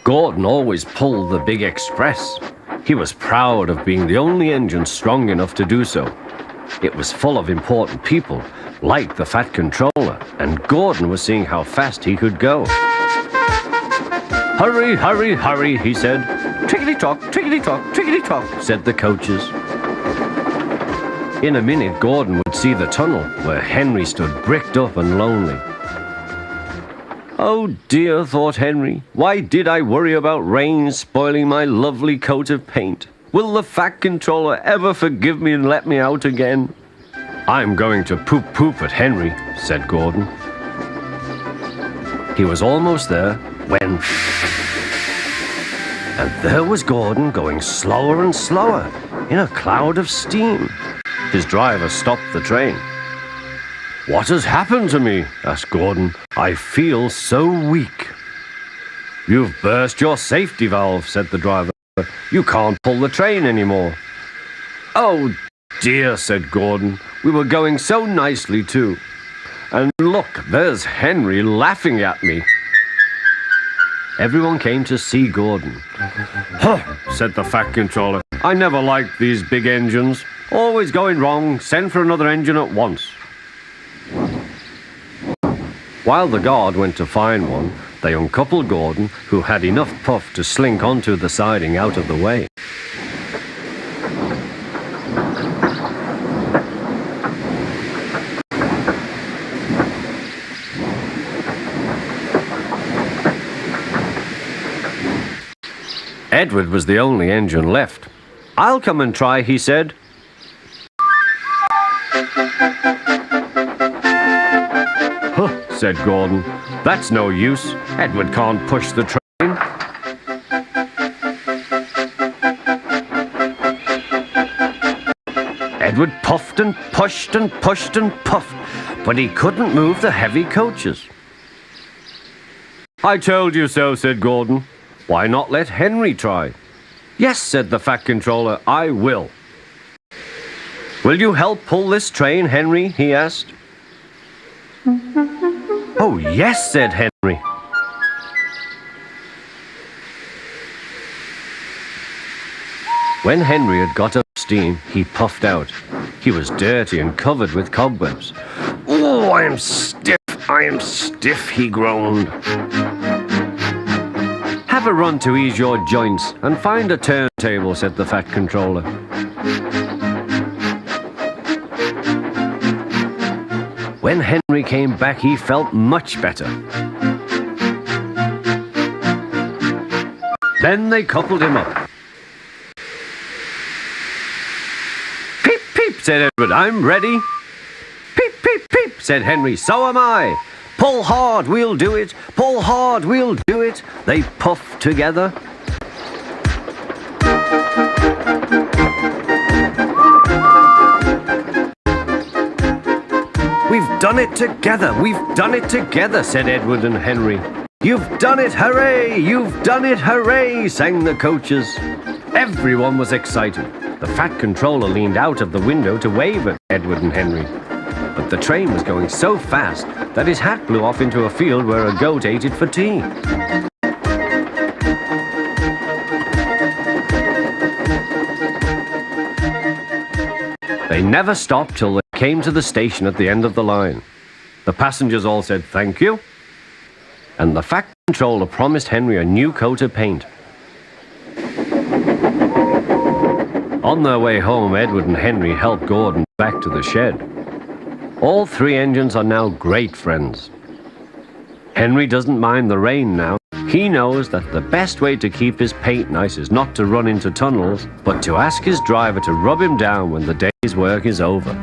Gordon always pulled the big express. He was proud of being the only engine strong enough to do so. It was full of important people, like the Fat Controller, and Gordon was seeing how fast he could go. "Hurry, hurry, hurry," he said. "Tickety-tock, tickety-tock, tickety-tock," said the coaches. In a minute, Gordon would see the tunnel where Henry stood bricked up and lonely. "Oh dear," thought Henry, "why did I worry about rain spoiling my lovely coat of paint? Will the Fat Controller ever forgive me and let me out again?" "I'm going to poop at Henry," said Gordon. He was almost there when... And there was Gordon going slower and slower in a cloud of steam. His driver stopped the train. "What has happened to me?" asked Gordon. "I feel so weak." "You've burst your safety valve," said the driver. "You can't pull the train anymore." "Oh dear," said Gordon. "We were going so nicely too. And look, there's Henry laughing at me." Everyone came to see Gordon. "Huh," said the Fat Controller. "I never liked these big engines. Always going wrong. Send for another engine at once." While the guard went to find one, they uncoupled Gordon, who had enough puff to slink onto the siding out of the way. Edward was the only engine left. "I'll come and try," he said. "Huh," said Gordon. "That's no use. Edward can't push the train." Edward puffed and pushed and pushed and puffed, but he couldn't move the heavy coaches. "I told you so," said Gordon. "Why not let Henry try?" "Yes," said the Fat Controller, "I will." "Will you help pull this train, Henry?" he asked. "Oh, yes," said Henry. When Henry had got up steam, he puffed out. He was dirty and covered with cobwebs. "Oh, I am stiff, he groaned. "Have a run to ease your joints and find a turntable," said the Fat Controller. When Henry came back, he felt much better. Then they coupled him up. "Peep, peep," said Edward, "I'm ready." "Peep, peep, peep," said Henry, "so am I." "Pull hard, we'll do it. Pull hard, we'll do it." They puffed together. "We've done it together, we've done it together," said Edward and Henry. "You've done it, hooray! You've done it, hooray!" sang the coaches. Everyone was excited. The Fat Controller leaned out of the window to wave at Edward and Henry. But the train was going so fast that his hat blew off into a field where a goat ate it for tea. They never stopped till they came to the station at the end of the line. The passengers all said thank you, and the Fat Controller promised Henry a new coat of paint. On their way home, Edward and Henry helped Gordon back to the shed. All three engines are now great friends. Henry doesn't mind the rain now. He knows that the best way to keep his paint nice is not to run into tunnels, but to ask his driver to rub him down when the day's work is over.